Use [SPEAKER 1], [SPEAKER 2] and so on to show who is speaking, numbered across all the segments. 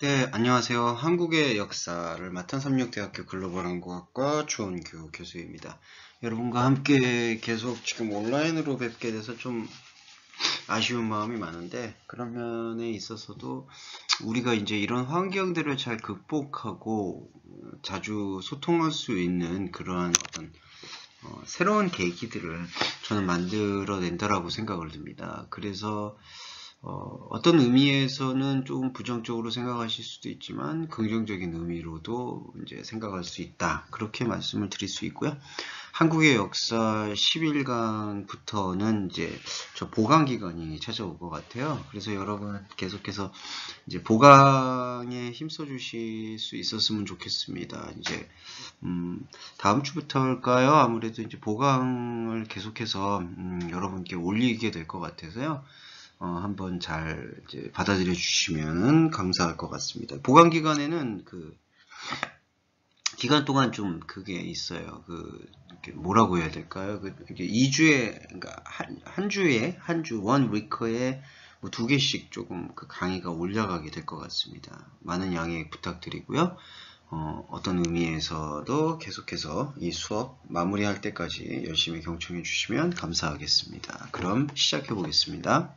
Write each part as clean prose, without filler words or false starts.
[SPEAKER 1] 네, 안녕하세요. 한국의 역사를 맡은 삼육대학교 글로벌한국학과 주원규 교수입니다. 여러분과 함께 계속 지금 온라인으로 뵙게 돼서 좀 아쉬운 마음이 많은데, 그런 면에 있어서도 우리가 이제 이런 환경들을 잘 극복하고 자주 소통할 수 있는 그러한 어떤 새로운 계기들을 저는 만들어낸다라고 생각을 듭니다. 그래서 어떤 의미에서는 조금 부정적으로 생각하실 수도 있지만 긍정적인 의미로도 이제 생각할 수 있다. 그렇게 말씀을 드릴 수 있고요. 한국의 역사 11강부터는 이제 저 보강 기간이 찾아올 것 같아요. 그래서 여러분 계속해서 이제 보강에 힘써 주실 수 있었으면 좋겠습니다. 이제 다음 주부터 할까요? 아무래도 이제 보강을 계속해서 여러분께 올리게 될 것 같아서요. 한번 잘 이제 받아들여 주시면 감사할 것 같습니다. 보강 기간에는 그 기간 동안 좀 그게 있어요. 이렇게 뭐라고 해야 될까요? 이게 2주에 그러니까 한 주에 원 위크에 뭐 2개씩 조금 그 강의가 올라가게 될 것 같습니다. 많은 양해 부탁드리고요. 어떤 의미에서도 계속해서 이 수업 마무리할 때까지 열심히 경청해 주시면 감사하겠습니다. 그럼 시작해 보겠습니다.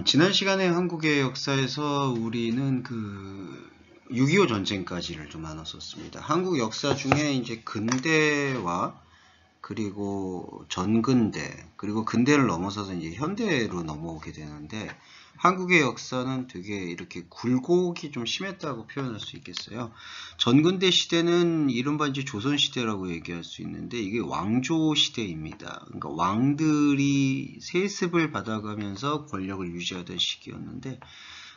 [SPEAKER 1] 지난 시간에 한국의 역사에서 우리는 6.25 전쟁까지를 좀 나눴었습니다. 한국 역사 중에 이제 근대와 그리고 전근대, 그리고 근대를 넘어서서 이제 현대로 넘어오게 되는데, 한국의 역사는 되게 이렇게 굴곡이 좀 심했다고 표현할 수 있겠어요. 전근대 시대는 이른바 이제 조선시대라고 얘기할 수 있는데, 이게 왕조 시대입니다. 그러니까 왕들이 세습을 받아가면서 권력을 유지하던 시기였는데,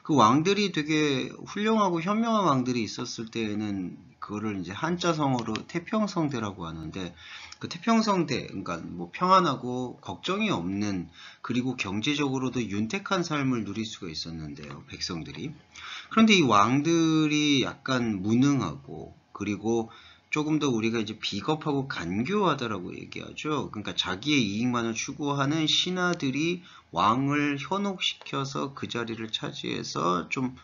[SPEAKER 1] 그 왕들이 되게 훌륭하고 현명한 왕들이 있었을 때에는 그거를 이제 한자성어로 태평성대라고 하는데, 그 태평성대, 그러니까 뭐 평안하고 걱정이 없는, 그리고 경제적으로도 윤택한 삶을 누릴 수가 있었는데요, 백성들이. 그런데 이 왕들이 약간 무능하고, 그리고 조금 더 우리가 이제 비겁하고 간교하다라고 얘기하죠. 그러니까 자기의 이익만을 추구하는 신하들이 왕을 현혹시켜서 그 자리를 차지해서 좀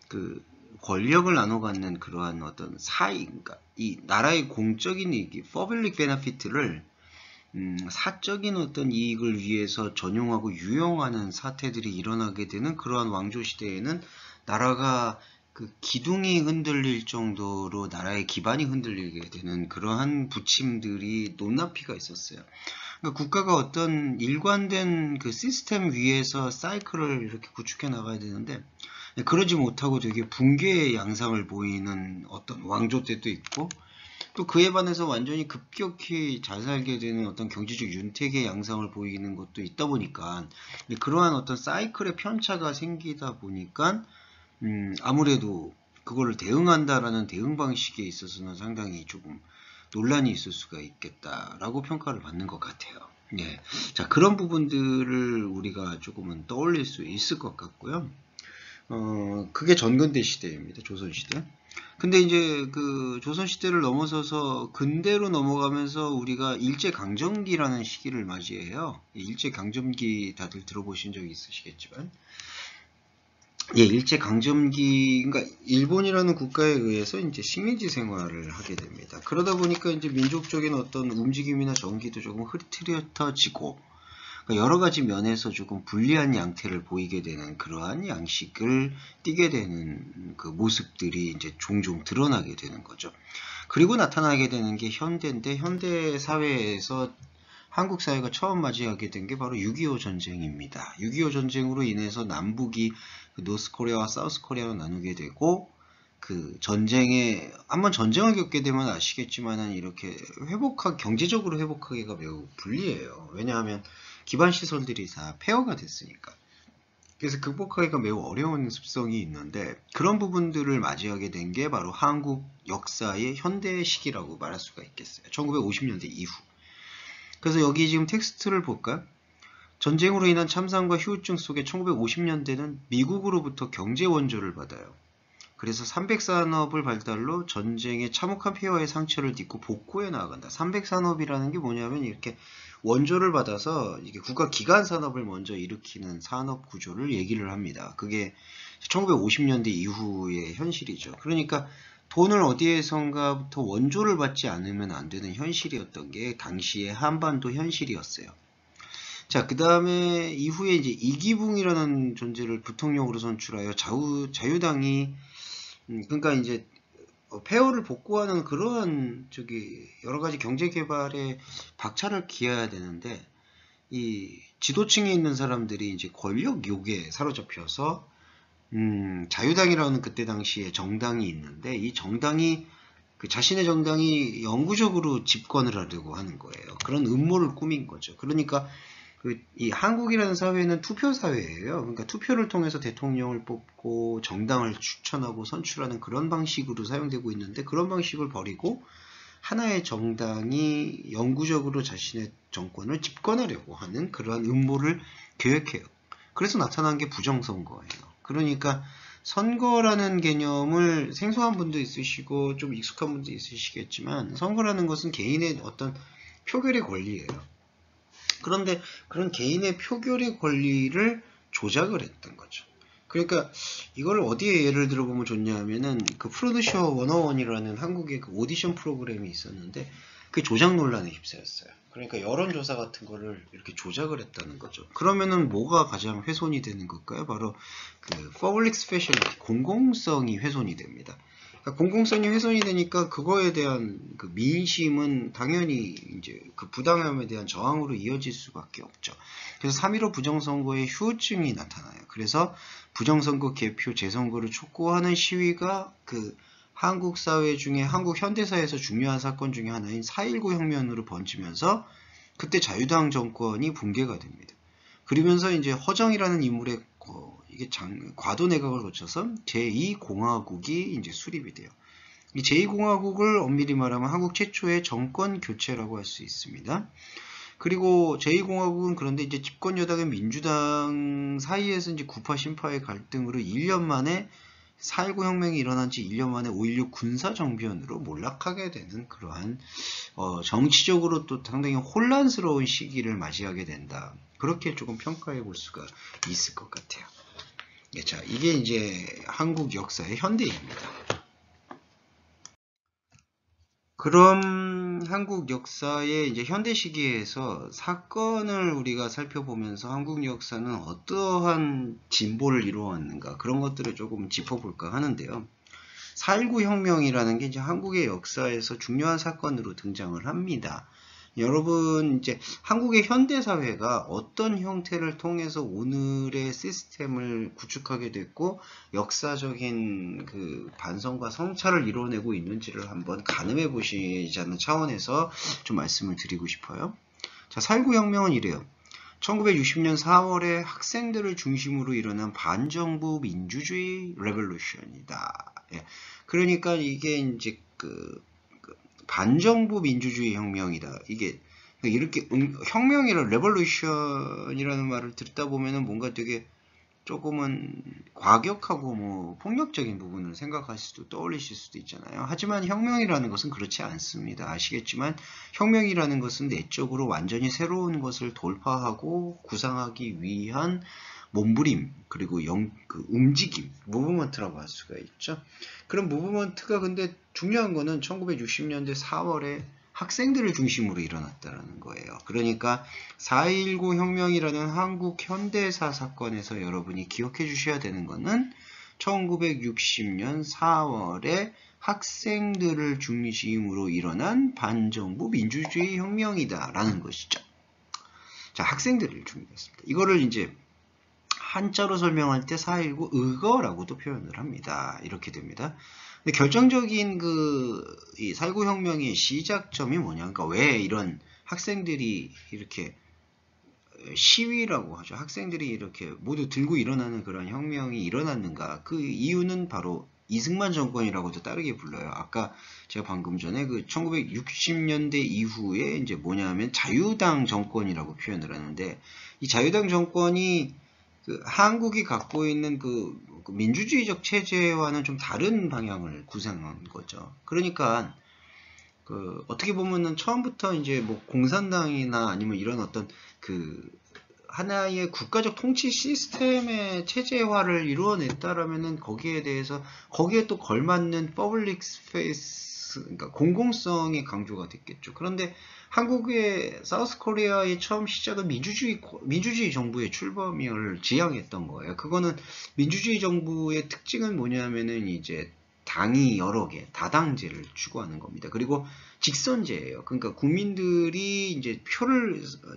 [SPEAKER 1] 그 권력을 나눠 갖는 그러한 어떤 그러니까 이 나라의 공적인 이익, 퍼블릭 베네피트를 사적인 어떤 이익을 위해서 전용하고 유용하는 사태들이 일어나게 되는 그러한 왕조 시대에는 나라가 그 기둥이 흔들릴 정도로 나라의 기반이 흔들리게 되는 그러한 부침들이 높낮이가 있었어요. 그러니까 국가가 어떤 일관된 그 시스템 위에서 사이클을 이렇게 구축해 나가야 되는데, 그러지 못하고 되게 붕괴의 양상을 보이는 어떤 왕조 때도 있고, 또 그에 반해서 완전히 급격히 잘 살게 되는 어떤 경제적 윤택의 양상을 보이는 것도 있다 보니까, 그러한 어떤 사이클의 편차가 생기다 보니까 아무래도 그거를 대응한다라는 대응 방식에 있어서는 상당히 조금 논란이 있을 수가 있겠다라고 평가를 받는 것 같아요. 예. 자, 그런 부분들을 우리가 조금은 떠올릴 수 있을 것 같고요. 그게 전근대 시대입니다. 조선시대. 근데 이제 그 조선시대를 넘어서서 근대로 넘어가면서 우리가 일제강점기라는 시기를 맞이해요. 일제강점기 다들 들어보신 적이 있으시겠지만, 예, 일제강점기, 그러니까 일본이라는 국가에 의해서 이제 식민지 생활을 하게 됩니다. 그러다 보니까 이제 민족적인 어떤 움직임이나 전기도 조금 흐트러지고, 그러니까 여러 가지 면에서 조금 불리한 양태를 보이게 되는 그러한 양식을 띠게 되는 그 모습들이 이제 종종 드러나게 되는 거죠. 그리고 나타나게 되는 게 현대인데, 현대 사회에서 한국 사회가 처음 맞이하게 된 게 바로 6.25 전쟁입니다. 6.25 전쟁으로 인해서 남북이 노스코리아와 사우스코리아로 나누게 되고, 그 전쟁에 한번 전쟁을 겪게 되면 아시겠지만은 이렇게 경제적으로 회복하기가 매우 불리해요. 왜냐하면 기반 시설들이 다 폐허가 됐으니까. 그래서 극복하기가 매우 어려운 습성이 있는데, 그런 부분들을 맞이하게 된 게 바로 한국 역사의 현대 시기라고 말할 수가 있겠어요. 1950년대 이후. 그래서 여기 지금 텍스트를 볼까요? 전쟁으로 인한 참상과 후유증 속에 1950년대는 미국으로부터 경제 원조를 받아요. 그래서 300산업을 발달로 전쟁의 참혹한 폐허의 상처를 딛고 복구해 나아간다. 300산업이라는 게 뭐냐면 이렇게 원조를 받아서 이게 국가 기관 산업을 먼저 일으키는 산업 구조를 얘기를 합니다. 그게 1950년대 이후의 현실이죠. 그러니까 돈을 어디에선가부터 원조를 받지 않으면 안 되는 현실이었던 게 당시의 한반도 현실이었어요. 자, 그 다음에 이후에 이제 이기붕이라는 존재를 부통령으로 선출하여 자유당이 그러니까 이제 폐허를 복구하는 그러한 여러 가지 경제 개발에 박차를 기해야 되는데 이 지도층에 있는 사람들이 이제 권력 욕에 사로잡혀서 자유당이라는 그때 당시에 정당이 있는데 이 정당이 자신의 정당이 영구적으로 집권을 하려고 하는 거예요. 그런 음모를 꾸민 거죠. 그러니까 이 한국이라는 사회는 투표 사회예요. 그러니까 투표를 통해서 대통령을 뽑고 정당을 추천하고 선출하는 그런 방식으로 사용되고 있는데 그런 방식을 버리고 하나의 정당이 영구적으로 자신의 정권을 집권하려고 하는 그러한 음모를 계획해요. 그래서 나타난 게 부정선거예요. 그러니까 선거라는 개념을 생소한 분도 있으시고 좀 익숙한 분도 있으시겠지만 선거라는 것은 개인의 어떤 표결의 권리예요. 그런데 그런 개인의 표결의 권리를 조작을 했던 거죠. 그러니까 이걸 어디에 예를 들어보면 좋냐 하면은 그 프로듀서 101이라는 한국의 그 오디션 프로그램이 있었는데 그 조작 논란에 휩싸였어요. 그러니까 여론조사 같은 거를 이렇게 조작을 했다는 거죠. 그러면은 뭐가 가장 훼손이 되는 걸까요? 바로 그 퍼블릭 스페셜리티, 공공성이 훼손이 됩니다. 그러니까 공공성이 훼손이 되니까 그거에 대한 그 민심은 당연히 이제 그 부당함에 대한 저항으로 이어질 수밖에 없죠. 그래서 3.15 부정선거의 후유증이 나타나요. 그래서 부정선거 개표 재선거를 촉구하는 시위가 그 한국 사회 중에 한국 현대사에서 중요한 사건 중에 하나인 4.19 혁명으로 번지면서 그때 자유당 정권이 붕괴가 됩니다. 그러면서 이제 허정이라는 인물의 이게 과도 내각을 거쳐서 제2공화국이 이제 수립이 돼요. 이 제2공화국을 엄밀히 말하면 한국 최초의 정권 교체라고 할 수 있습니다. 그리고 제2공화국은 그런데 이제 집권 여당의 민주당 사이에서 이제 구파 신파의 갈등으로 1년 만에 4.19 혁명이 일어난 지 1년 만에 5.16 군사정변으로 몰락하게 되는 그러한 정치적으로 또 상당히 혼란스러운 시기를 맞이하게 된다. 그렇게 조금 평가해 볼 수가 있을 것 같아요. 자, 이게 이제 한국 역사의 현대입니다. 그럼 한국 역사의 이제 현대 시기에서 사건을 우리가 살펴보면서 한국 역사는 어떠한 진보를 이루어왔는가 그런 것들을 조금 짚어볼까 하는데요. 4.19 혁명이라는 게 이제 한국의 역사에서 중요한 사건으로 등장을 합니다. 여러분 이제 한국의 현대 사회가 어떤 형태를 통해서 오늘의 시스템을 구축하게 됐고 역사적인 그 반성과 성찰을 이뤄내고 있는지를 한번 가늠해 보시자는 차원에서 좀 말씀을 드리고 싶어요. 자, 4.19 혁명은 이래요. 1960년 4월에 학생들을 중심으로 일어난 반정부 민주주의 레볼루션이다. 예. 그러니까 이게 이제 반정부 민주주의 혁명이다. 이게 이렇게 혁명이라 레볼루션이라는 말을 듣다 보면은 뭔가 되게 조금은 과격하고 뭐 폭력적인 부분을 생각하실 수도 떠올리실 수도 있잖아요. 하지만 혁명이라는 것은 그렇지 않습니다. 아시겠지만 혁명이라는 것은 내적으로 완전히 새로운 것을 돌파하고 구상하기 위한 몸부림 그리고 움직임, 무브먼트라고 할 수가 있죠. 그런 무브먼트가 근데 중요한 거는 1960년대 4월에 학생들을 중심으로 일어났다는 거예요. 그러니까 4.19 혁명이라는 한국 현대사 사건에서 여러분이 기억해 주셔야 되는 거는 1960년 4월에 학생들을 중심으로 일어난 반정부 민주주의 혁명이다라는 것이죠. 자, 학생들을 중심했습니다. 이거를 이제 한자로 설명할 때 4.19 의거라고도 표현을 합니다. 이렇게 됩니다. 근데 결정적인 이 4.19 혁명의 시작점이 뭐냐? 그러니까 왜 이런 학생들이 이렇게 시위라고 하죠. 학생들이 이렇게 모두 들고 일어나는 그런 혁명이 일어났는가? 그 이유는 바로 이승만 정권이라고도 따르게 불러요. 아까 제가 방금 전에 1960년대 이후에 이제 뭐냐면 자유당 정권이라고 표현을 하는데 이 자유당 정권이 한국이 갖고 있는 그 민주주의적 체제와는 좀 다른 방향을 구상한 거죠. 그러니까 어떻게 보면은 처음부터 이제 뭐 공산당이나 아니면 이런 어떤 하나의 국가적 통치 시스템의 체제화를 이루어냈다라면은 거기에 또 걸맞는 퍼블릭 스페이스, 그러니까 공공성이 강조가 됐겠죠. 그런데 한국의 사우스 코리아의 처음 시작은 민주주의 정부의 출범을 지향했던 거예요. 그거는 민주주의 정부의 특징은 뭐냐면은 이제 당이 여러 개, 다당제를 추구하는 겁니다. 그리고 직선제예요. 그러니까 국민들이 이제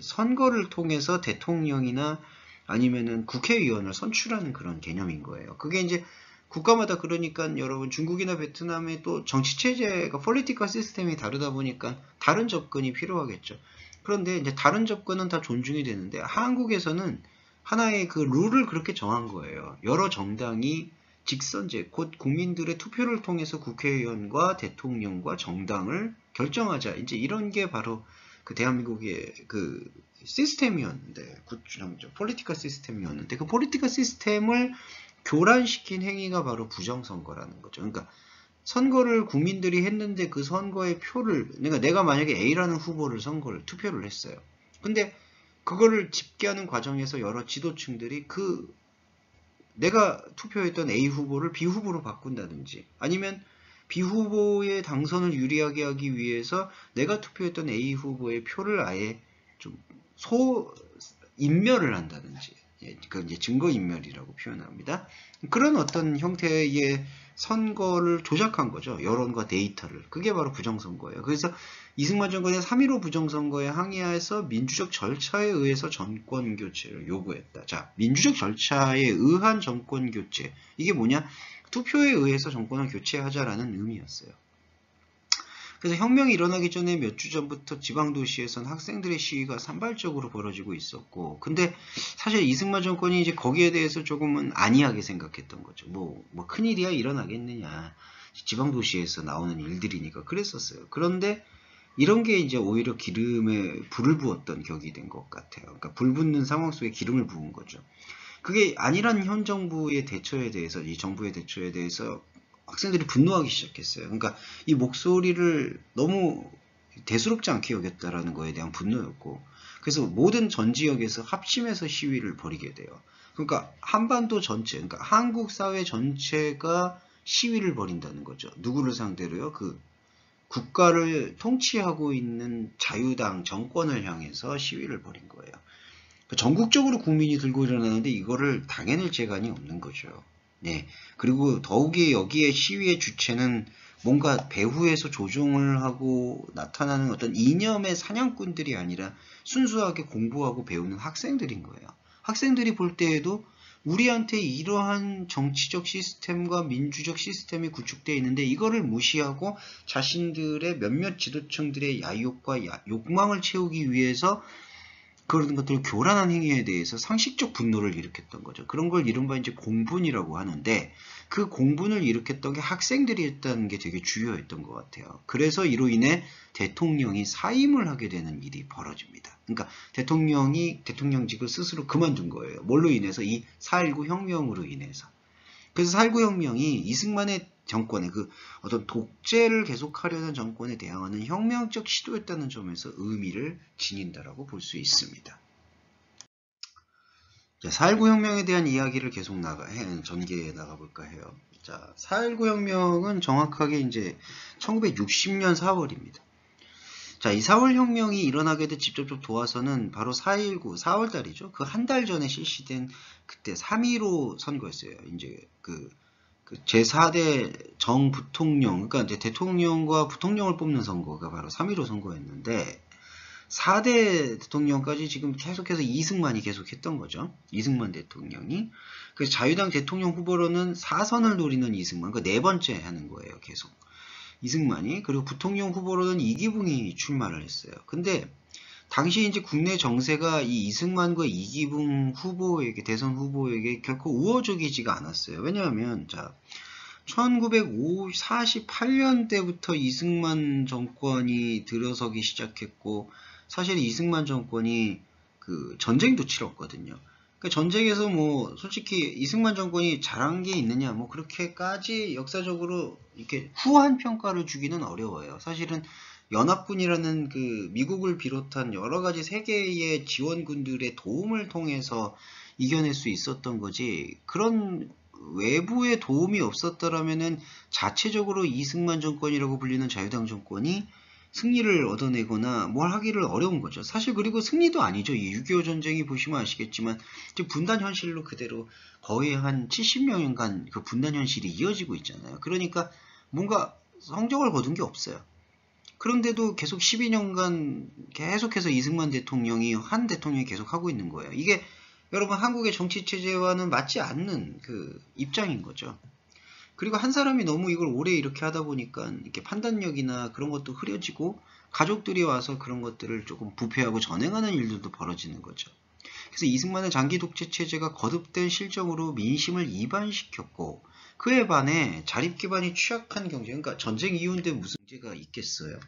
[SPEAKER 1] 선거를 통해서 대통령이나 아니면은 국회의원을 선출하는 그런 개념인 거예요. 그게 이제 국가마다 그러니까 여러분 중국이나 베트남의 또 정치체제가 폴리티컬 시스템이 다르다 보니까 다른 접근이 필요하겠죠. 그런데 이제 다른 접근은 다 존중이 되는데 한국에서는 하나의 룰을 그렇게 정한 거예요. 여러 정당이 직선제, 곧 국민들의 투표를 통해서 국회의원과 대통령과 정당을 결정하자. 이제 이런 게 바로 대한민국의 시스템이었는데, 폴리티컬 시스템이었는데, 그 폴리티컬 시스템을 교란시킨 행위가 바로 부정선거라는 거죠. 그러니까 선거를 국민들이 했는데 그 선거의 그러니까 내가 만약에 A라는 후보를 투표를 했어요. 근데 그거를 집계하는 과정에서 여러 지도층들이 내가 투표했던 A 후보를 B 후보로 바꾼다든지 아니면 B 후보의 당선을 유리하게 하기 위해서 내가 투표했던 A 후보의 표를 아예 좀 인멸을 한다든지, 그 이제 증거인멸이라고 표현합니다. 그런 어떤 형태의 선거를 조작한 거죠. 여론과 데이터를. 그게 바로 부정선거예요. 그래서 이승만 정권의 3.15 부정선거에 항의해서 민주적 절차에 의해서 정권교체를 요구했다. 자, 민주적 절차에 의한 정권교체. 이게 뭐냐? 투표에 의해서 정권을 교체하자라는 의미였어요. 그래서 혁명이 일어나기 전에 몇 주 전부터 지방도시에서는 학생들의 시위가 산발적으로 벌어지고 있었고, 근데 사실 이승만 정권이 이제 거기에 대해서 조금은 안이하게 생각했던 거죠. 뭐 큰일이야 일어나겠느냐. 지방도시에서 나오는 일들이니까 그랬었어요. 그런데 이런 게 이제 오히려 기름에 불을 부었던 격이 된 것 같아요. 그러니까 불 붙는 상황 속에 기름을 부은 거죠. 그게 아니란 현 정부의 대처에 대해서, 이 정부의 대처에 대해서 학생들이 분노하기 시작했어요. 그러니까 이 목소리를 너무 대수롭지 않게 여겼다라는 거에 대한 분노였고, 그래서 모든 전 지역에서 합심해서 시위를 벌이게 돼요. 그러니까 한반도 전체, 그러니까 한국 사회 전체가 시위를 벌인다는 거죠. 누구를 상대로요? 국가를 통치하고 있는 자유당 정권을 향해서 시위를 벌인 거예요. 전국적으로 국민이 들고 일어나는데 이거를 당해낼 재간이 없는 거죠. 네. 그리고 더욱이 여기에 시위의 주체는 뭔가 배후에서 조종을 하고 나타나는 어떤 이념의 사냥꾼들이 아니라 순수하게 공부하고 배우는 학생들인 거예요. 학생들이 볼 때에도 우리한테 이러한 정치적 시스템과 민주적 시스템이 구축되어 있는데 이거를 무시하고 자신들의 몇몇 지도층들의 야욕과 욕망을 채우기 위해서 그런 것들을 교란한 행위에 대해서 상식적 분노를 일으켰던 거죠. 그런 걸 이른바 이제 공분이라고 하는데 그 공분을 일으켰던 게 학생들이었다는 게 되게 주요했던 것 같아요. 그래서 이로 인해 대통령이 사임을 하게 되는 일이 벌어집니다. 그러니까 대통령이 대통령직을 스스로 그만둔 거예요. 뭘로 인해서? 이 4.19 혁명으로 인해서. 그래서 4.19 혁명이 이승만의 정권의 어떤 독재를 계속하려는 정권에 대항하는 혁명적 시도였다는 점에서 의미를 지닌다라고 볼 수 있습니다. 자, 4.19 혁명에 대한 이야기를 계속 전개해 나가볼까 해요. 자, 4.19 혁명은 정확하게 이제 1960년 4월입니다. 자, 이 4월 혁명이 일어나게 돼 직접적 도와서는 바로 4.19, 4월달이죠. 그 한 달 전에 실시된 그때 3.15 선거였어요. 이제 제4대 정부통령, 그러니까 이제 대통령과 부통령을 뽑는 선거가 바로 3.15 선거였는데, 4대 대통령까지 지금 계속해서 이승만이 계속했던 거죠. 이승만 대통령이. 그래서 자유당 대통령 후보로는 4선을 노리는 이승만, 그 네 번째 하는 거예요, 계속. 이승만이. 그리고 부통령 후보로는 이기붕이 출마를 했어요. 근데 당시 이제 국내 정세가 이 이승만과 이기붕 후보에게, 대선 후보에게 결코 우호적이지가 않았어요. 왜냐하면, 자, 1948년대부터 이승만 정권이 들어서기 시작했고, 사실 이승만 정권이 전쟁도 치렀거든요. 그러니까 전쟁에서 뭐, 솔직히 이승만 정권이 잘한 게 있느냐, 뭐, 그렇게까지 역사적으로 이렇게 후한 평가를 주기는 어려워요. 사실은 연합군이라는 그 미국을 비롯한 여러 가지 세계의 지원군들의 도움을 통해서 이겨낼 수 있었던 거지. 그런 외부의 도움이 없었더라면은 자체적으로 이승만 정권이라고 불리는 자유당 정권이 승리를 얻어내거나 뭘 하기를 어려운 거죠. 사실 그리고 승리도 아니죠. 이 6.25 전쟁이 보시면 아시겠지만 분단 현실로 그대로 거의 한 70년간 그 분단 현실이 이어지고 있잖아요. 그러니까 뭔가 성적을 거둔 게 없어요. 그런데도 계속 12년간 계속해서 이승만 대통령이 한 대통령이 계속 하고 있는 거예요. 이게 여러분 한국의 정치 체제와는 맞지 않는 그 입장인 거죠. 그리고 한 사람이 너무 이걸 오래 이렇게 하다 보니까 이렇게 판단력이나 그런 것도 흐려지고 가족들이 와서 그런 것들을 조금 부패하고 전행하는 일들도 벌어지는 거죠. 그래서 이승만의 장기 독재 체제가 거듭된 실정으로 민심을 이반시켰고 그에 반해 자립 기반이 취약한 경제, 그러니까 전쟁 이후인데 무슨 문제가 있겠어요.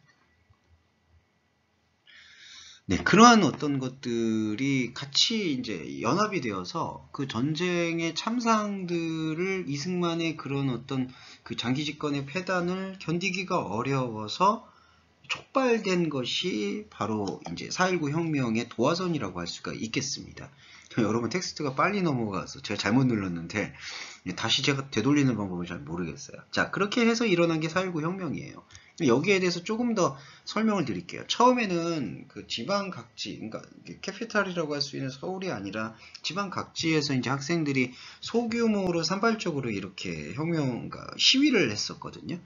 [SPEAKER 1] 네, 그러한 어떤 것들이 같이 이제 연합이 되어서 그 전쟁의 참상들을 이승만의 그런 어떤 그 장기 집권의 패단을 견디기가 어려워서 촉발된 것이 바로 이제 4.19 혁명의 도화선이라고 할 수가 있겠습니다. 여러분 텍스트가 빨리 넘어가서 제가 잘못 눌렀는데 다시 제가 되돌리는 방법을 잘 모르겠어요. 자, 그렇게 해서 일어난 게 4.19 혁명이에요. 여기에 대해서 조금 더 설명을 드릴게요. 처음에는 그 지방 각지, 그러니까 캐피탈이라고 할 수 있는 서울이 아니라 지방 각지에서 이제 학생들이 소규모로 산발적으로 이렇게 혁명, 그러니까 시위를 했었거든요.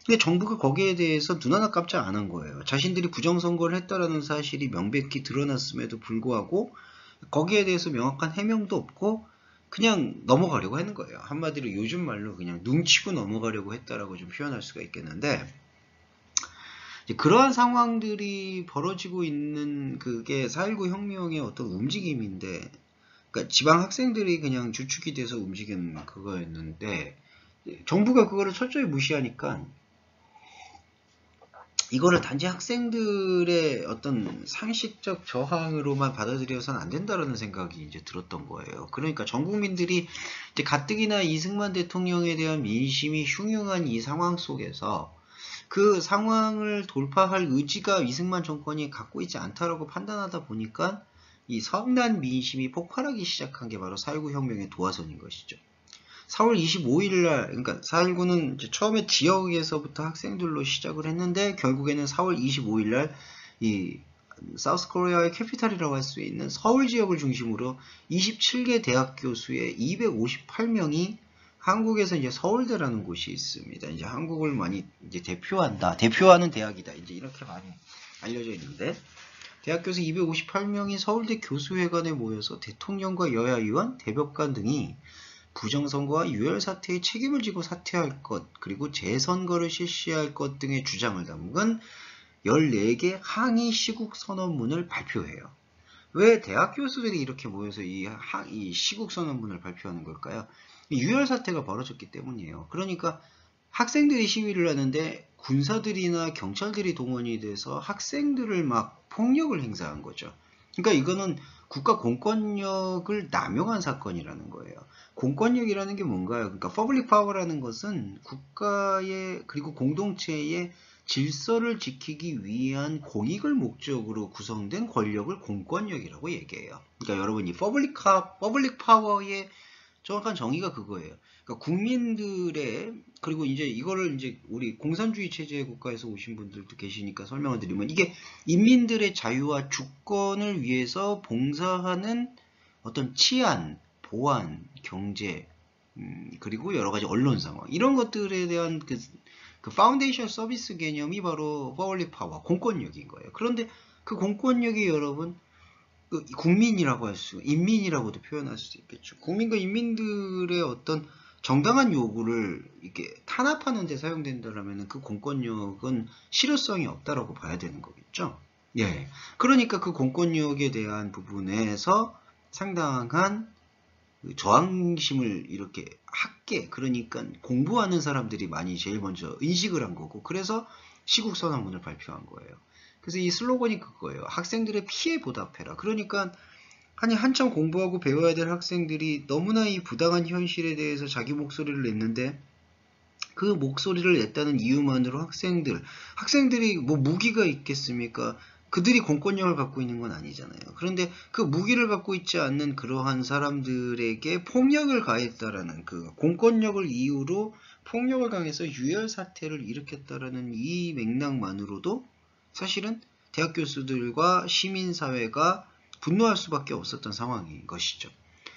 [SPEAKER 1] 근데 정부가 거기에 대해서 눈 하나 깜짝 안 한 거예요. 자신들이 부정선거를 했다라는 사실이 명백히 드러났음에도 불구하고 거기에 대해서 명확한 해명도 없고 그냥 넘어가려고 하는 거예요. 한마디로 요즘 말로 그냥 눈치고 넘어가려고 했다라고 좀 표현할 수가 있겠는데 그러한 상황들이 벌어지고 있는 그게 4.19 혁명의 어떤 움직임인데 그러니까 지방 학생들이 그냥 주축이 돼서 움직인 그거였는데 정부가 그거를 철저히 무시하니까 이거를 단지 학생들의 어떤 상식적 저항으로만 받아들여서는 안 된다라는 생각이 이제 들었던 거예요. 그러니까 전 국민들이 이제 가뜩이나 이승만 대통령에 대한 민심이 흉흉한 이 상황 속에서 그 상황을 돌파할 의지가 이승만 정권이 갖고 있지 않다라고 판단하다 보니까 이 성난 민심이 폭발하기 시작한 게 바로 4.19 혁명의 도화선인 것이죠. 4월 25일 날, 그러니까 4.19는 처음에 지역에서부터 학생들로 시작을 했는데 결국에는 4월 25일 날 이 사우스 코리아의 캐피탈이라고 할 수 있는 서울 지역을 중심으로 27개 대학 교수의 258명이 한국에서 이제 서울대라는 곳이 있습니다. 이제 한국을 많이 이제 대표하는 대학이다. 이제 이렇게 많이 알려져 있는데 대학 교수 258명이 서울대 교수회관에 모여서 대통령과 여야 의원, 대법관 등이 부정선거와 유혈 사태에 책임을 지고 사퇴할 것, 그리고 재선거를 실시할 것 등의 주장을 담은 14개 항의 시국 선언문을 발표해요. 왜 대학 교수들이 이렇게 모여서 이 시국 선언문을 발표하는 걸까요? 유혈 사태가 벌어졌기 때문이에요. 그러니까 학생들이 시위를 하는데 군사들이나 경찰들이 동원이 돼서 학생들을 막 폭력을 행사한 거죠. 그러니까 이거는 국가 공권력을 남용한 사건이라는 거예요. 공권력이라는 게 뭔가요? 그러니까 퍼블릭 파워라는 것은 국가의 그리고 공동체의 질서를 지키기 위한 공익을 목적으로 구성된 권력을 공권력이라고 얘기해요. 그러니까 여러분 이 퍼블릭 파워의 정확한 정의가 그거예요. 그러니까 국민들의 그리고 이제 이거를 이제 우리 공산주의 체제 국가에서 오신 분들도 계시니까 설명을 드리면 이게 인민들의 자유와 주권을 위해서 봉사하는 어떤 치안, 보안, 경제 그리고 여러 가지 언론 상황 이런 것들에 대한 그 파운데이션 서비스 개념이 바로 퍼블릭 파워, 공권력인 거예요. 그런데 그 공권력이 여러분 그 국민이라고 할 수, 인민이라고도 표현할 수 있겠죠. 국민과 인민들의 어떤 정당한 요구를 이렇게 탄압하는 데 사용된다면 그 공권력은 실효성이 없다라고 봐야 되는 거겠죠. 예. 그러니까 그 공권력에 대한 부분에서 상당한 저항심을 이렇게 그러니까 공부하는 사람들이 많이 제일 먼저 인식을 한 거고, 그래서 시국선언문을 발표한 거예요. 그래서 이 슬로건이 그거예요. 학생들의 피해 보답해라. 그러니까 한참 공부하고 배워야 될 학생들이 너무나 이 부당한 현실에 대해서 자기 목소리를 냈는데 그 목소리를 냈다는 이유만으로 학생들이 뭐 무기가 있겠습니까? 그들이 공권력을 갖고 있는 건 아니잖아요. 그런데 그 무기를 갖고 있지 않는 그러한 사람들에게 폭력을 가했다라는 그 공권력을 이유로 폭력을 가해서 유혈 사태를 일으켰다라는 이 맥락만으로도 사실은 대학 교수들과 시민사회가 분노할 수밖에 없었던 상황인 것이죠.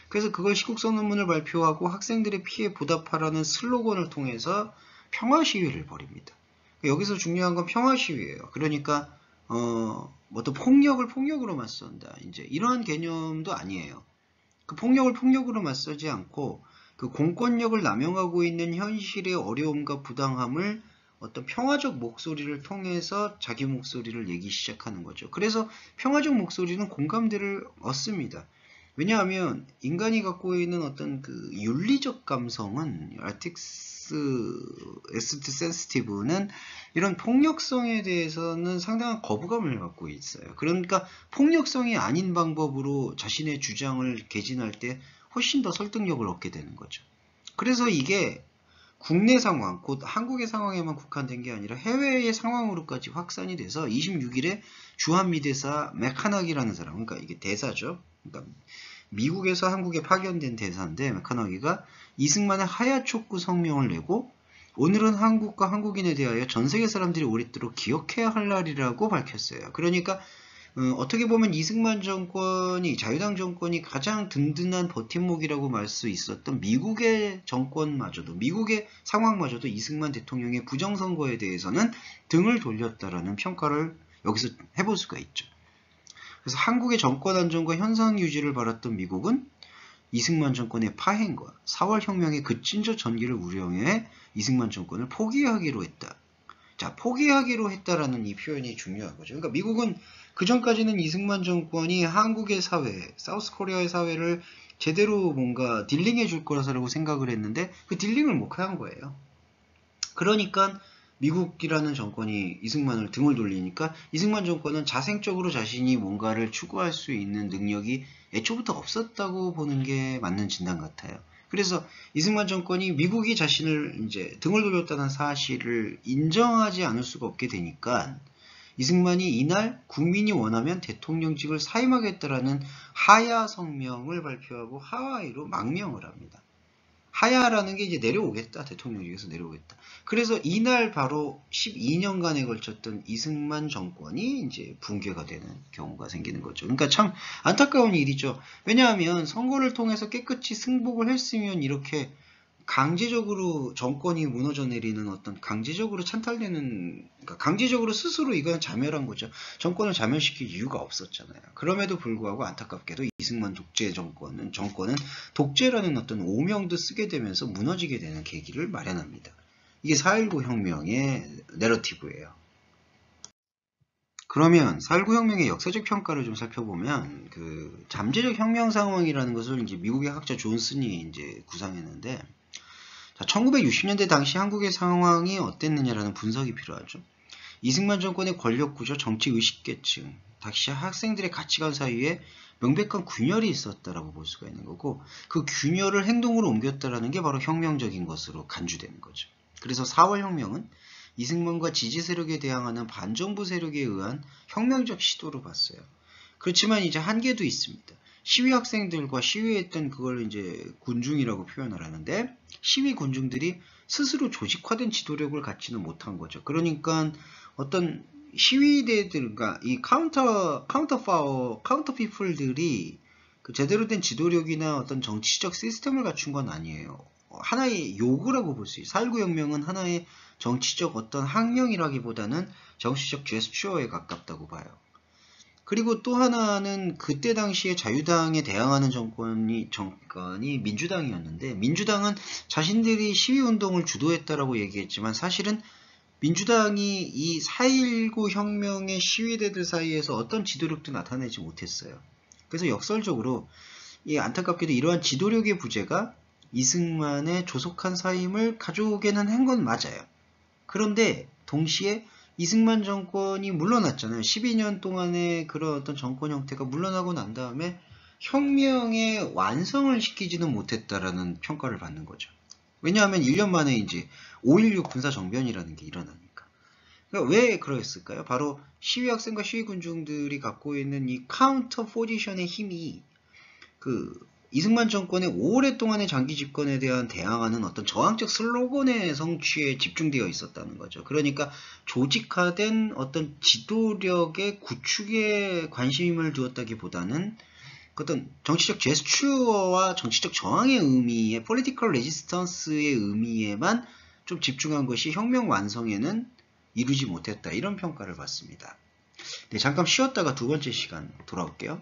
[SPEAKER 1] 그래서 그걸 시국선 논문을 발표하고 학생들의 피해 보답하라는 슬로건을 통해서 평화 시위를 벌입니다. 여기서 중요한 건 평화 시위예요. 그러니까 어떤 폭력을 폭력으로 맞선다. 이제 이러한 개념도 아니에요. 그 폭력을 폭력으로 맞서지 않고 그 공권력을 남용하고 있는 현실의 어려움과 부당함을 어떤 평화적 목소리를 통해서 자기 목소리를 내기 시작하는 거죠. 그래서 평화적 목소리는 공감대를 얻습니다. 왜냐하면 인간이 갖고 있는 어떤 그 윤리적 감성은 에스트 센시티브는 이런 폭력성에 대해서는 상당한 거부감을 갖고 있어요. 그러니까 폭력성이 아닌 방법으로 자신의 주장을 개진할 때 훨씬 더 설득력을 얻게 되는 거죠. 그래서 이게 국내 상황, 곧 한국의 상황에만 국한된 게 아니라 해외의 상황으로까지 확산이 돼서 26일에 주한미 대사 맥카나기라는 사람, 그러니까 이게 대사죠. 그러니까 미국에서 한국에 파견된 대사인데 맥카나기가 이승만의 하야 촉구 성명을 내고 오늘은 한국과 한국인에 대하여 전 세계 사람들이 오랫도록 기억해야 할 날이라고 밝혔어요. 그러니까 어떻게 보면 이승만 정권이 자유당 정권이 가장 든든한 버팀목이라고 말 수 있었던 미국의 정권마저도 미국의 상황마저도 이승만 대통령의 부정선거에 대해서는 등을 돌렸다라는 평가를 여기서 해볼 수가 있죠. 그래서 한국의 정권 안정과 현상 유지를 바랐던 미국은 이승만 정권의 파행과 4월 혁명의 급진저 전기를 우려해 이승만 정권을 포기하기로 했다. 자, 포기하기로 했다라는 이 표현이 중요한 거죠. 그러니까 미국은 그 전까지는 이승만 정권이 한국의 사회, 사우스 코리아의 사회를 제대로 뭔가 딜링해 줄 거라고 생각을 했는데 그 딜링을 못 한 거예요. 그러니까 미국이라는 정권이 이승만을 등을 돌리니까 이승만 정권은 자생적으로 자신이 뭔가를 추구할 수 있는 능력이 애초부터 없었다고 보는 게 맞는 진단 같아요. 그래서 이승만 정권이 미국이 자신을 이제 등을 돌렸다는 사실을 인정하지 않을 수가 없게 되니까 이승만이 이날 국민이 원하면 대통령직을 사임하겠다라는 하야 성명을 발표하고 하와이로 망명을 합니다. 하야라는 게 이제 내려오겠다. 대통령직에서 내려오겠다. 그래서 이날 바로 12년간에 걸쳤던 이승만 정권이 이제 붕괴가 되는 경우가 생기는 거죠. 그러니까 참 안타까운 일이죠. 왜냐하면 선거를 통해서 깨끗이 승복을 했으면 이렇게 강제적으로 정권이 무너져 내리는 어떤 강제적으로 찬탈되는, 그러니까 강제적으로 스스로 이건 자멸한 거죠. 정권을 자멸시킬 이유가 없었잖아요. 그럼에도 불구하고 안타깝게도 이승만 정권은 독재라는 어떤 오명도 쓰게 되면서 무너지게 되는 계기를 마련합니다. 이게 4.19 혁명의 내러티브예요. 그러면 4.19 혁명의 역사적 평가를 좀 살펴보면 그 잠재적 혁명 상황이라는 것을 이제 미국의 학자 존슨이 이제 구상했는데, 자, 1960년대 당시 한국의 상황이 어땠느냐라는 분석이 필요하죠. 이승만 정권의 권력구조, 정치의식계층, 당시 학생들의 가치관 사이에 명백한 균열이 있었다라고 볼 수가 있는 거고, 그 균열을 행동으로 옮겼다라는 게 바로 혁명적인 것으로 간주되는 거죠. 그래서 4월 혁명은 이승만과 지지 세력에 대항하는 반정부 세력에 의한 혁명적 시도로 봤어요. 그렇지만 이제 한계도 있습니다. 시위 학생들과 시위했던 그걸 이제 군중이라고 표현을 하는데, 시위 군중들이 스스로 조직화된 지도력을 갖지는 못한 거죠. 그러니까 어떤 시위대들과 이 카운터 피플들이 그 제대로 된 지도력이나 어떤 정치적 시스템을 갖춘 건 아니에요. 하나의 요구라고 볼 수 있어요. 4.19 혁명은 하나의 정치적 어떤 항명이라기보다는 정치적 제스처에 가깝다고 봐요. 그리고 또 하나는 그때 당시에 자유당에 대항하는 정권이 민주당이었는데, 민주당은 자신들이 시위운동을 주도했다라고 얘기했지만 사실은 민주당이 이 4.19 혁명의 시위대들 사이에서 어떤 지도력도 나타내지 못했어요. 그래서 역설적으로 이 안타깝게도 이러한 지도력의 부재가 이승만의 조속한 사임을 가져오게는 한 건 맞아요. 그런데 동시에 이승만 정권이 물러났잖아요. 12년 동안의 그런 어떤 정권 형태가 물러나고 난 다음에 혁명의 완성을 시키지는 못했다라는 평가를 받는 거죠. 왜냐하면 1년 만에 이제 5.16 군사정변이라는 게 일어나니까. 그러니까 왜 그랬을까요? 바로 시위 학생과 시위 군중들이 갖고 있는 이 카운터 포지션의 힘이 그 이승만 정권의 오랫동안의 장기 집권에 대한 대항하는 어떤 저항적 슬로건의 성취에 집중되어 있었다는 거죠. 그러니까 조직화된 어떤 지도력의 구축에 관심을 두었다기보다는 어떤 정치적 제스처와 정치적 저항의 의미의 political resistance의 의미에만 좀 집중한 것이 혁명 완성에는 이루지 못했다. 이런 평가를 받습니다. 네, 잠깐 쉬었다가 두 번째 시간 돌아올게요.